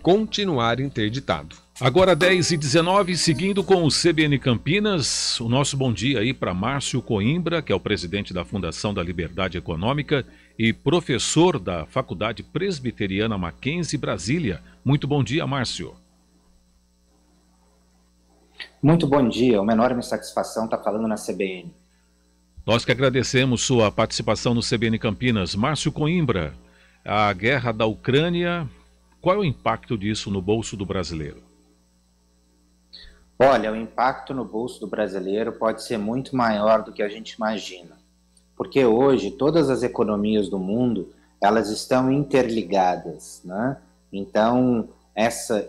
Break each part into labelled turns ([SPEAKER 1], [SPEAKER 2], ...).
[SPEAKER 1] continuar interditado. Agora 10h19, seguindo com o CBN Campinas, o nosso bom dia aí para Márcio Coimbra, que é o presidente da Fundação da Liberdade Econômica e professor da Faculdade Presbiteriana Mackenzie Brasília. Muito bom dia, Márcio.
[SPEAKER 2] Muito bom dia, uma enorme satisfação estar falando na CBN.
[SPEAKER 1] Nós que agradecemos sua participação no CBN Campinas. Márcio Coimbra, a guerra da Ucrânia, qual é o impacto disso no bolso do brasileiro?
[SPEAKER 2] Olha, o impacto no bolso do brasileiro pode ser muito maior do que a gente imagina, porque hoje todas as economias do mundo, elas estão interligadas, né? Então,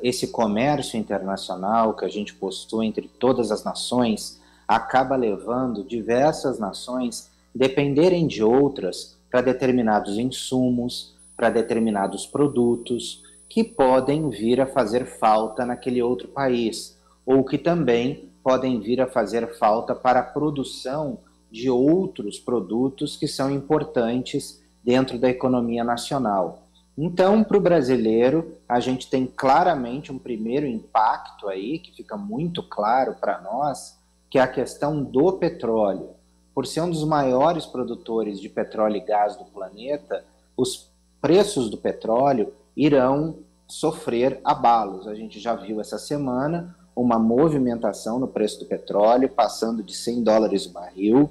[SPEAKER 2] esse comércio internacional que a gente possui entre todas as nações acaba levando diversas nações dependerem de outras para determinados insumos, para determinados produtos que podem vir a fazer falta naquele outro país, ou que também podem vir a fazer falta para a produção de outros produtos que são importantes dentro da economia nacional. Então, para o brasileiro, a gente tem claramente um primeiro impacto aí, que fica muito claro para nós, que é a questão do petróleo. Por ser um dos maiores produtores de petróleo e gás do planeta, os preços do petróleo irão sofrer abalos. A gente já viu essa semana uma movimentação no preço do petróleo, passando de $100 o barril,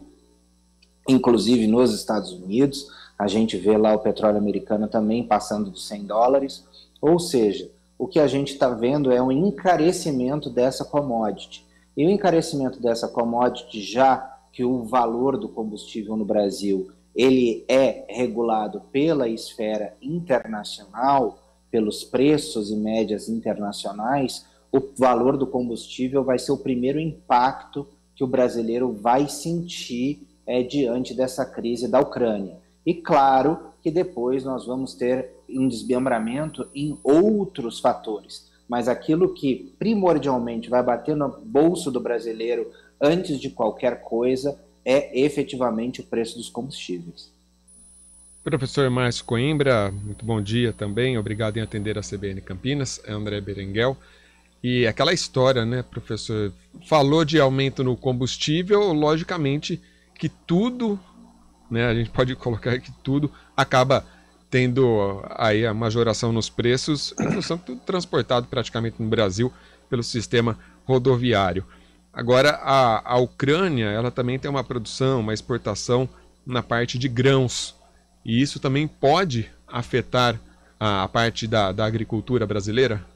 [SPEAKER 2] inclusive nos Estados Unidos. A gente vê lá o petróleo americano também passando dos $100, ou seja, o que a gente está vendo é um encarecimento dessa commodity. E o encarecimento dessa commodity, já que o valor do combustível no Brasil ele é regulado pela esfera internacional, pelos preços e médias internacionais, o valor do combustível vai ser o primeiro impacto que o brasileiro vai sentir diante dessa crise da Ucrânia. E claro que depois nós vamos ter um desmembramento em outros fatores, mas aquilo que primordialmente vai bater no bolso do brasileiro antes de qualquer coisa é efetivamente o preço dos combustíveis.
[SPEAKER 3] Professor Márcio Coimbra, muito bom dia também, obrigado em atender a CBN Campinas, é André Berenguel. E aquela história, né, professor, falou de aumento no combustível, logicamente que tudo, né, a gente pode colocar que tudo acaba tendo aí a majoração nos preços, em função de tudo transportado praticamente no Brasil pelo sistema rodoviário. Agora, a Ucrânia, ela também tem uma produção, uma exportação na parte de grãos, e isso também pode afetar a parte da agricultura brasileira?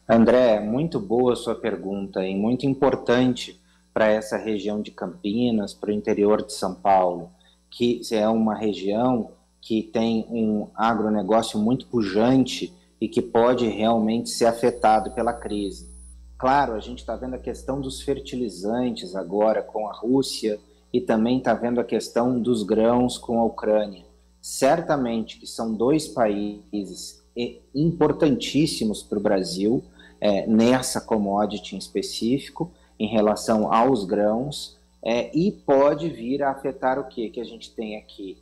[SPEAKER 2] André, muito boa a sua pergunta e muito importante para essa região de Campinas, para o interior de São Paulo, que é uma região que tem um agronegócio muito pujante e que pode realmente ser afetado pela crise. Claro, a gente está vendo a questão dos fertilizantes agora com a Rússia e também está vendo a questão dos grãos com a Ucrânia. Certamente que são dois países importantíssimos para o Brasil, nessa commodity em específico, em relação aos grãos, e pode vir a afetar o quê? Que a gente tem aqui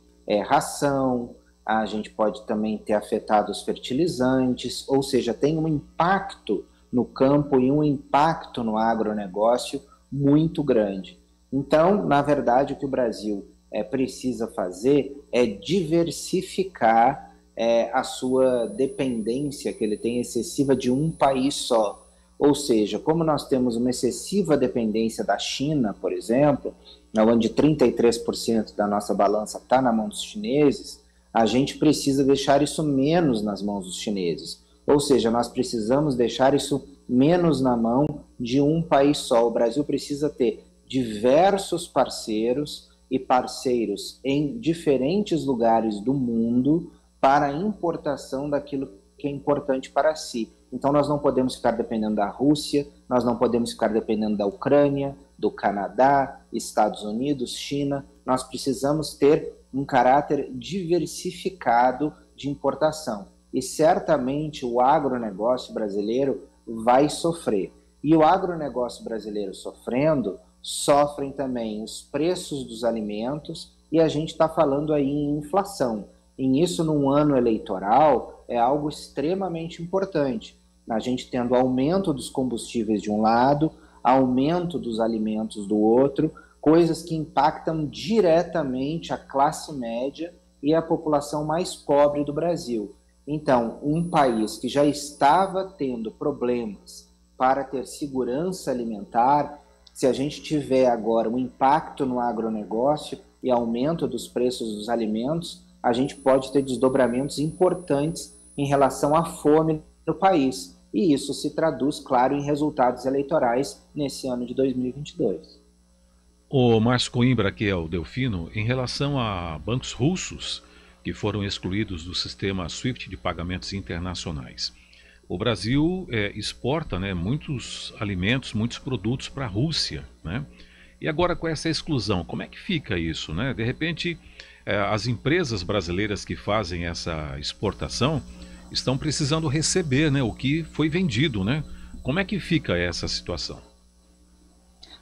[SPEAKER 2] ração, a gente pode também ter afetado os fertilizantes, ou seja, tem um impacto no campo e um impacto no agronegócio muito grande. Então, na verdade, o que o Brasil precisa fazer é diversificar a sua dependência que ele tem excessiva de um país só. Ou seja, como nós temos uma excessiva dependência da China, por exemplo, onde 33% da nossa balança está na mão dos chineses, a gente precisa deixar isso menos nas mãos dos chineses. Ou seja, nós precisamos deixar isso menos na mão de um país só. O Brasil precisa ter diversos parceiros e parceiros em diferentes lugares do mundo para a importação daquilo que é importante para si. Então nós não podemos ficar dependendo da Rússia, nós não podemos ficar dependendo da Ucrânia, do Canadá, Estados Unidos, China. Nós precisamos ter um caráter diversificado de importação. E certamente o agronegócio brasileiro vai sofrer. E o agronegócio brasileiro sofrendo, sofrem também os preços dos alimentos, e a gente está falando aí em inflação. E isso num ano eleitoral, é algo extremamente importante. A gente tendo aumento dos combustíveis de um lado, aumento dos alimentos do outro, coisas que impactam diretamente a classe média e a população mais pobre do Brasil. Então, um país que já estava tendo problemas para ter segurança alimentar, se a gente tiver agora um impacto no agronegócio e aumento dos preços dos alimentos, a gente pode ter desdobramentos importantes em relação à fome no país. E isso se traduz, claro, em resultados eleitorais nesse ano de 2022.
[SPEAKER 1] O Márcio Coimbra, que é o Delfino, em relação a bancos russos que foram excluídos do sistema SWIFT de pagamentos internacionais. O Brasil exporta, né, muitos alimentos, muitos produtos para a Rússia, né? E agora com essa exclusão, como é que fica isso, né? De repente, as empresas brasileiras que fazem essa exportação estão precisando receber, né, o que foi vendido, né? Como é que fica essa situação?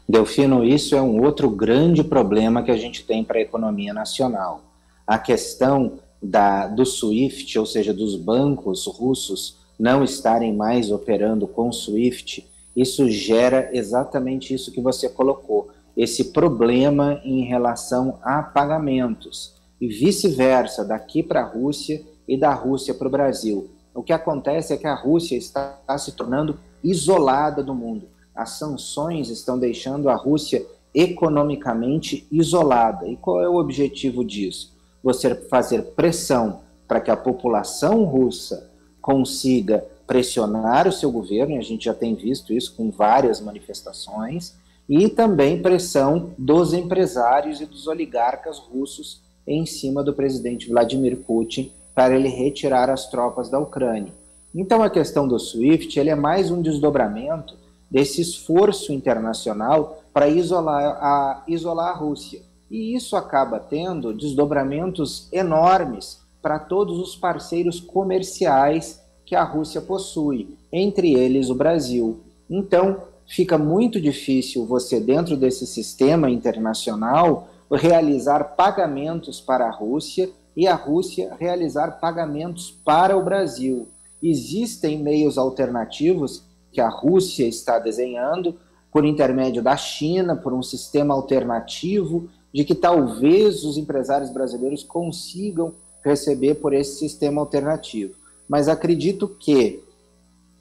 [SPEAKER 2] Delfino, isso é um outro grande problema que a gente tem para a economia nacional. A questão do SWIFT, ou seja, dos bancos russos não estarem mais operando com SWIFT, isso gera exatamente isso que você colocou, esse problema em relação a pagamentos, e vice-versa, daqui para a Rússia e da Rússia para o Brasil. O que acontece é que a Rússia está se tornando isolada do mundo. As sanções estão deixando a Rússia economicamente isolada. E qual é o objetivo disso? Você fazer pressão para que a população russa consiga pressionar o seu governo, e a gente já tem visto isso com várias manifestações, e também pressão dos empresários e dos oligarcas russos em cima do presidente Vladimir Putin para ele retirar as tropas da Ucrânia. Então a questão do SWIFT ele é mais um desdobramento desse esforço internacional para isolar a Rússia. E isso acaba tendo desdobramentos enormes para todos os parceiros comerciais que a Rússia possui, entre eles o Brasil. Então, fica muito difícil você, dentro desse sistema internacional, realizar pagamentos para a Rússia e a Rússia realizar pagamentos para o Brasil. Existem meios alternativos que a Rússia está desenhando, por intermédio da China, por um sistema alternativo, de que talvez os empresários brasileiros consigam receber por esse sistema alternativo. Mas acredito que,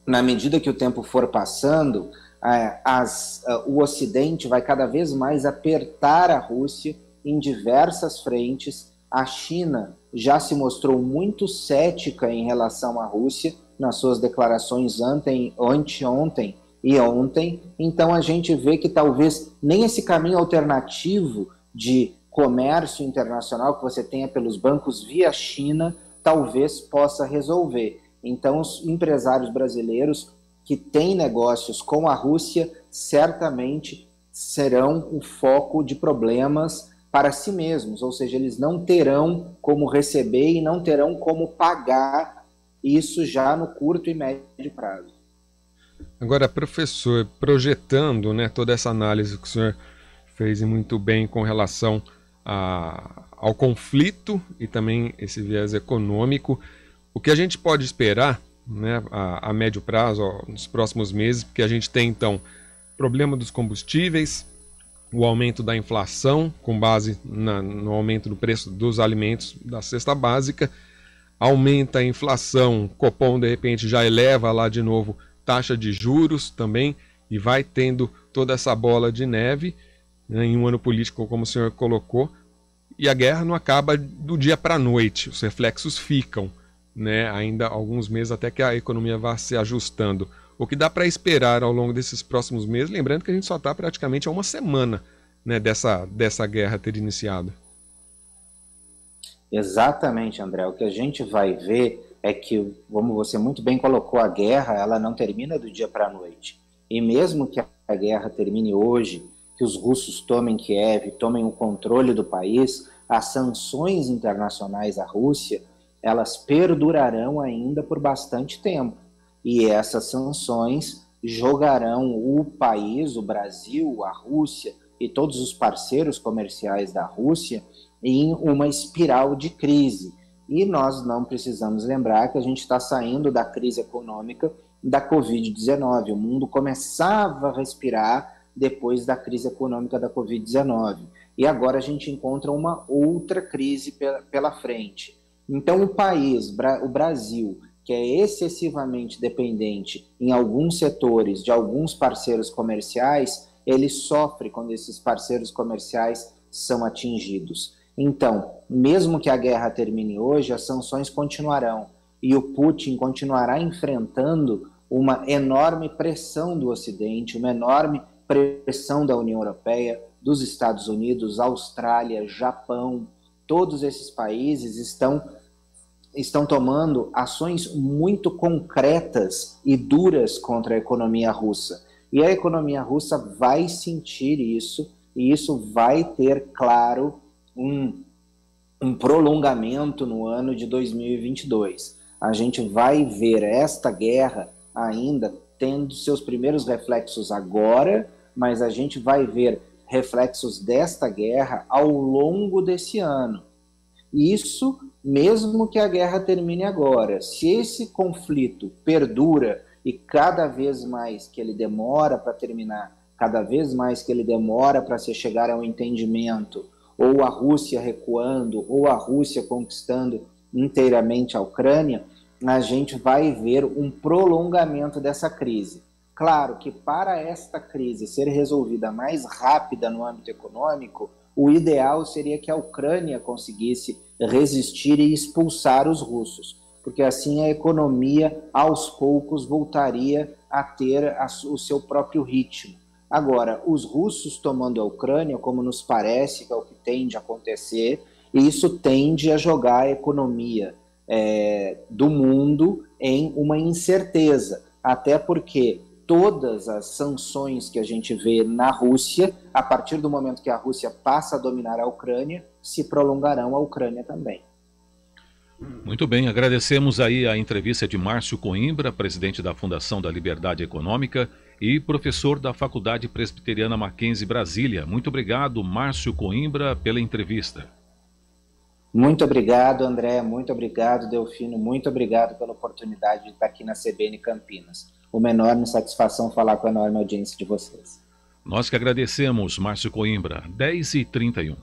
[SPEAKER 2] na medida que o tempo for passando, o Ocidente vai cada vez mais apertar a Rússia em diversas frentes. A China já se mostrou muito cética em relação à Rússia nas suas declarações anteontem e ontem. Então a gente vê que talvez nem esse caminho alternativo de comércio internacional que você tenha pelos bancos via China talvez possa resolver. Então os empresários brasileiros que têm negócios com a Rússia certamente serão o foco de problemas para si mesmos, ou seja, eles não terão como receber e não terão como pagar isso já no curto e médio prazo.
[SPEAKER 3] Agora, professor, projetando, né, toda essa análise que o senhor fez muito bem com relação ao conflito e também esse viés econômico, o que a gente pode esperar, né, a médio prazo, nos próximos meses, porque a gente tem então problema dos combustíveis, o aumento da inflação com base no aumento do preço dos alimentos da cesta básica, aumenta a inflação, Copom de repente já eleva lá de novo taxa de juros também e vai tendo toda essa bola de neve, né, em um ano político como o senhor colocou, e a guerra não acaba do dia para a noite, os reflexos ficam, né, ainda alguns meses até que a economia vá se ajustando. O que dá para esperar ao longo desses próximos meses, lembrando que a gente só está praticamente a uma semana, né, dessa guerra ter iniciado.
[SPEAKER 2] Exatamente, André. O que a gente vai ver é que, como você muito bem colocou, a guerra ela não termina do dia para a noite. E mesmo que a guerra termine hoje, que os russos tomem Kiev, tomem o controle do país, as sanções internacionais à Rússia, elas perdurarão ainda por bastante tempo. E essas sanções jogarão o país, o Brasil, a Rússia e todos os parceiros comerciais da Rússia em uma espiral de crise. E nós não precisamos lembrar que a gente está saindo da crise econômica da Covid-19. O mundo começava a respirar depois da crise econômica da Covid-19. E agora a gente encontra uma outra crise pela frente. Então, o Brasil, que é excessivamente dependente em alguns setores de alguns parceiros comerciais, ele sofre quando esses parceiros comerciais são atingidos. Então, mesmo que a guerra termine hoje, as sanções continuarão e o Putin continuará enfrentando uma enorme pressão do Ocidente, uma enorme pressão da União Europeia, dos Estados Unidos, Austrália, Japão. Todos esses países estão tomando ações muito concretas e duras contra a economia russa. E a economia russa vai sentir isso, e isso vai ter, claro, um prolongamento no ano de 2022. A gente vai ver esta guerra ainda tendo seus primeiros reflexos agora, mas a gente vai ver reflexos desta guerra ao longo desse ano. Isso mesmo que a guerra termine agora. Se esse conflito perdura e cada vez mais que ele demora para terminar, cada vez mais que ele demora para se chegar a um entendimento, ou a Rússia recuando, ou a Rússia conquistando inteiramente a Ucrânia, a gente vai ver um prolongamento dessa crise. Claro que para esta crise ser resolvida mais rápida no âmbito econômico, o ideal seria que a Ucrânia conseguisse resistir e expulsar os russos, porque assim a economia aos poucos voltaria a ter o seu próprio ritmo. Agora, os russos tomando a Ucrânia, como nos parece que é o que tende a acontecer, e isso tende a jogar a economia do mundo em uma incerteza, até porque todas as sanções que a gente vê na Rússia, a partir do momento que a Rússia passa a dominar a Ucrânia, se prolongarão a Ucrânia também.
[SPEAKER 1] Muito bem, agradecemos aí a entrevista de Márcio Coimbra, presidente da Fundação da Liberdade Econômica e professor da Faculdade Presbiteriana Mackenzie Brasília. Muito obrigado, Márcio Coimbra, pela entrevista.
[SPEAKER 2] Muito obrigado, André, muito obrigado, Delfino, muito obrigado pela oportunidade de estar aqui na CBN Campinas. Uma enorme satisfação falar com a enorme audiência de vocês.
[SPEAKER 1] Nós que agradecemos, Márcio Coimbra, 10h31.